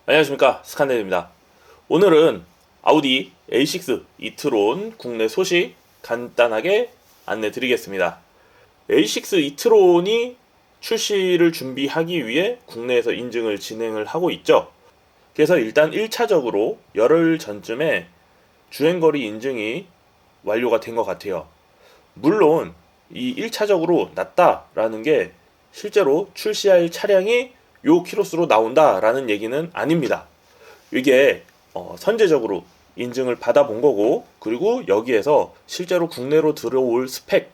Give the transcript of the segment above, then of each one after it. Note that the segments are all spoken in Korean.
안녕하십니까, 스칸데입니다. 오늘은 아우디 A6 이트론 국내 소식 간단하게 안내 드리겠습니다. A6 이트론이 출시를 준비하기 위해 국내에서 인증을 진행을 하고 있죠. 그래서 일단 1차적으로 열흘 전쯤에 주행거리 인증이 완료가 된 것 같아요. 물론 이 1차적으로 낮다라는 게 실제로 출시할 차량이 요 키로수로 나온다라는 얘기는 아닙니다. 이게 선제적으로 인증을 받아본 거고, 그리고 여기에서 실제로 국내로 들어올 스펙,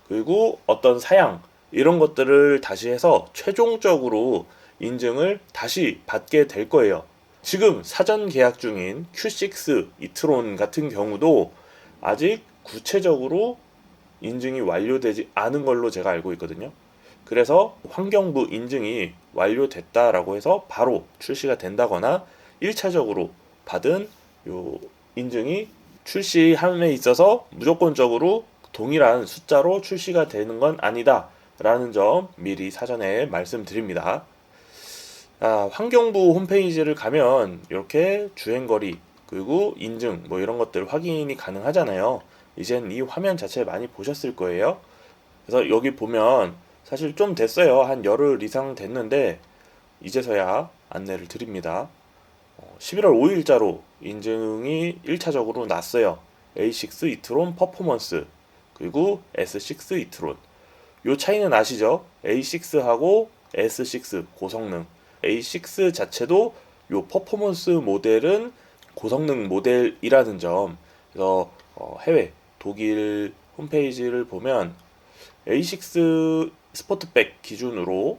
그리고 어떤 사양, 이런 것들을 다시 해서 최종적으로 인증을 다시 받게 될 거예요. 지금 사전 계약 중인 Q6 이트론 같은 경우도 아직 구체적으로 인증이 완료되지 않은 걸로 제가 알고 있거든요. 그래서 환경부 인증이 완료됐다라고 해서 바로 출시가 된다거나 1차적으로 받은 요 인증이 출시함에 있어서 무조건적으로 동일한 숫자로 출시가 되는 건 아니다 라는 점 미리 사전에 말씀드립니다. 환경부 홈페이지를 가면 이렇게 주행거리 그리고 인증 뭐 이런 것들 확인이 가능하잖아요. 이젠 이 화면 자체 많이 보셨을 거예요. 그래서 여기 보면 사실 좀 됐어요. 한 열흘 이상 됐는데 이제서야 안내를 드립니다. 11월 5일자로 인증이 1차적으로 났어요. A6 이트론 퍼포먼스 그리고 S6 이트론. 요 차이는 아시죠? A6하고 S6 고성능. A6 자체도 요 퍼포먼스 모델은 고성능 모델이라는 점. 그래서 해외 독일 홈페이지를 보면 A6 스포트백 기준으로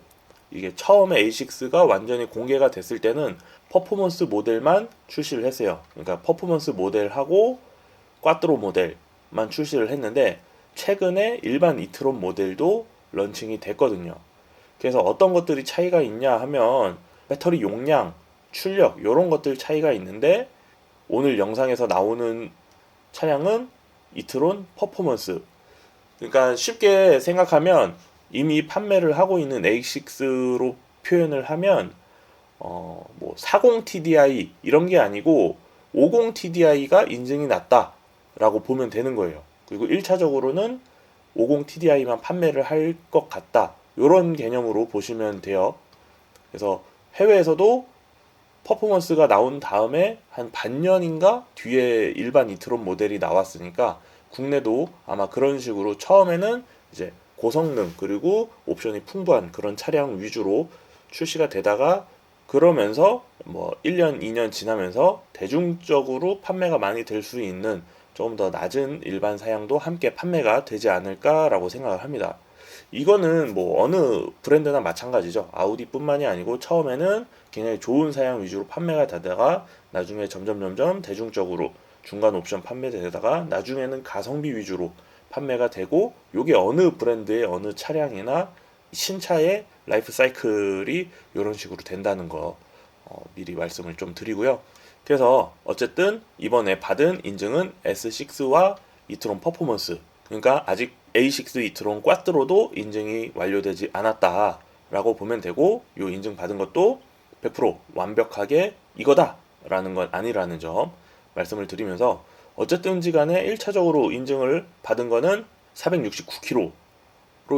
이게 처음에 A6가 완전히 공개가 됐을 때는 퍼포먼스 모델만 출시를 했어요. 그러니까 퍼포먼스 모델하고 꽈트로 모델만 출시를 했는데 최근에 일반 이트론 모델도 런칭이 됐거든요. 그래서 어떤 것들이 차이가 있냐 하면 배터리 용량, 출력 이런 것들 차이가 있는데 오늘 영상에서 나오는 차량은 이트론 퍼포먼스. 그러니까 쉽게 생각하면 이미 판매를 하고 있는 A6로 표현을 하면 뭐 40TDI 이런 게 아니고 50TDI가 인증이 났다라고 보면 되는 거예요. 그리고 1차적으로는 50TDI만 판매를 할 것 같다. 이런 개념으로 보시면 돼요. 그래서 해외에서도 퍼포먼스가 나온 다음에 한 반년인가 뒤에 일반 이트론 모델이 나왔으니까 국내도 아마 그런 식으로 처음에는 이제 고성능 그리고 옵션이 풍부한 그런 차량 위주로 출시가 되다가 그러면서 뭐 1년, 2년 지나면서 대중적으로 판매가 많이 될 수 있는 조금 더 낮은 일반 사양도 함께 판매가 되지 않을까라고 생각을 합니다. 이거는 뭐 어느 브랜드나 마찬가지죠. 아우디뿐만이 아니고 처음에는 굉장히 좋은 사양 위주로 판매가 되다가 나중에 점점 대중적으로 중간 옵션 판매되다가 나중에는 가성비 위주로 판매가 되고 요게 어느 브랜드의 어느 차량이나 신차의 라이프 사이클이 이런 식으로 된다는 거 미리 말씀을 좀 드리고요. 그래서 어쨌든 이번에 받은 인증은 S6와 이트론 퍼포먼스, 그러니까 아직 A6 이트론 꽈트로도 인증이 완료되지 않았다라고 보면 되고, 요 인증 받은 것도 100% 완벽하게 이거다라는 건 아니라는 점 말씀을 드리면서, 어쨌든지 간에 1차적으로 인증을 받은 거는 469km로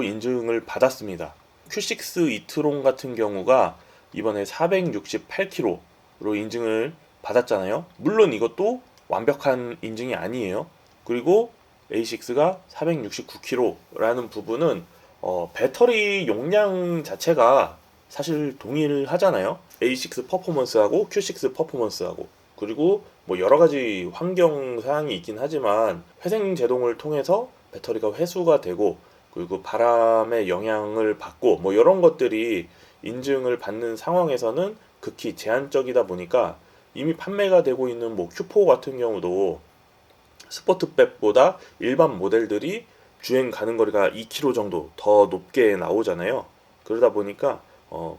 인증을 받았습니다. Q6 이트론 같은 경우가 이번에 468km로 인증을 받았잖아요. 물론 이것도 완벽한 인증이 아니에요. 그리고 A6가 469km라는 부분은 배터리 용량 자체가 사실 동일하잖아요. A6 퍼포먼스하고 Q6 퍼포먼스하고. 그리고 뭐 여러 가지 환경 사항이 있긴 하지만 회생 제동을 통해서 배터리가 회수가 되고, 그리고 바람의 영향을 받고 뭐 이런 것들이 인증을 받는 상황에서는 극히 제한적이다 보니까 이미 판매가 되고 있는 뭐 Q4 같은 경우도 스포트백보다 일반 모델들이 주행 가는 거리가 2km 정도 더 높게 나오잖아요. 그러다 보니까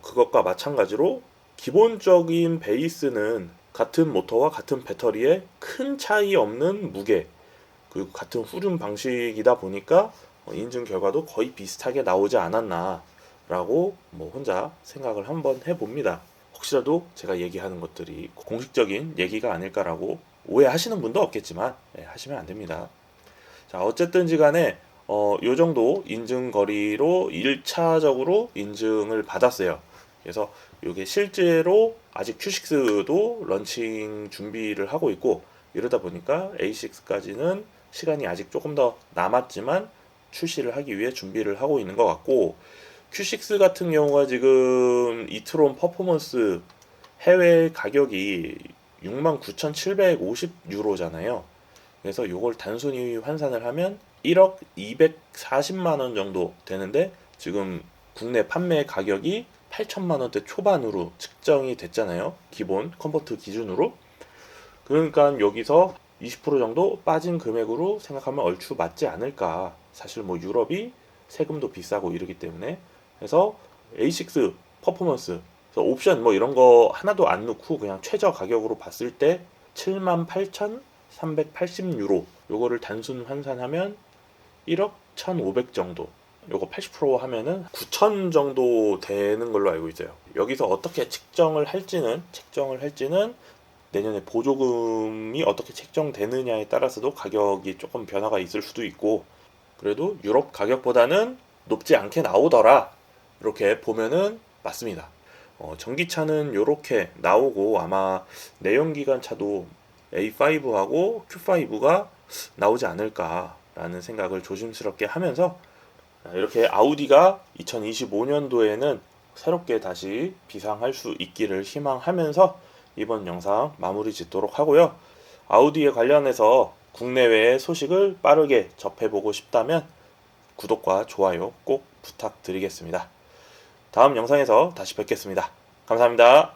그것과 마찬가지로 기본적인 베이스는 같은 모터와 같은 배터리에 큰 차이 없는 무게, 그리고 같은 후륜 방식이다 보니까 인증 결과도 거의 비슷하게 나오지 않았나 라고 뭐 혼자 생각을 한번 해봅니다. 혹시라도 제가 얘기하는 것들이 공식적인 얘기가 아닐까라고 오해하시는 분도 없겠지만 하시면 안 됩니다. 자, 어쨌든지 간에 요 정도 인증 거리로 1차적으로 인증을 받았어요. 그래서 이게 실제로 아직 Q6도 런칭 준비를 하고 있고, 이러다 보니까 A6까지는 시간이 아직 조금 더 남았지만 출시를 하기 위해 준비를 하고 있는 것 같고, Q6 같은 경우가 지금 이트론 퍼포먼스 해외 가격이 69,750유로잖아요. 그래서 이걸 단순히 환산을 하면 1억 240만 원 정도 되는데, 지금 국내 판매 가격이 8천만 원대 초반으로 측정이 됐잖아요. 기본 컴포트 기준으로. 그러니까 여기서 20% 정도 빠진 금액으로 생각하면 얼추 맞지 않을까. 사실 뭐 유럽이 세금도 비싸고 이러기 때문에. 그래서 A6 퍼포먼스, 그래서 옵션 뭐 이런 거 하나도 안 넣고 그냥 최저 가격으로 봤을 때 78,380유로, 요거를 단순 환산하면 1억 1,500 정도, 요거 80% 하면은 9천 정도 되는 걸로 알고 있어요. 여기서 어떻게 책정을 할지는 내년에 보조금이 어떻게 책정되느냐에 따라서도 가격이 조금 변화가 있을 수도 있고, 그래도 유럽 가격보다는 높지 않게 나오더라, 이렇게 보면은 맞습니다. 전기차는 이렇게 나오고, 아마 내연기관 차도 A5하고 Q5가 나오지 않을까라는 생각을 조심스럽게 하면서, 이렇게 아우디가 2025년도에는 새롭게 다시 비상할 수 있기를 희망하면서 이번 영상 마무리 짓도록 하고요. 아우디에 관련해서 국내외의 소식을 빠르게 접해보고 싶다면 구독과 좋아요 꼭 부탁드리겠습니다. 다음 영상에서 다시 뵙겠습니다. 감사합니다.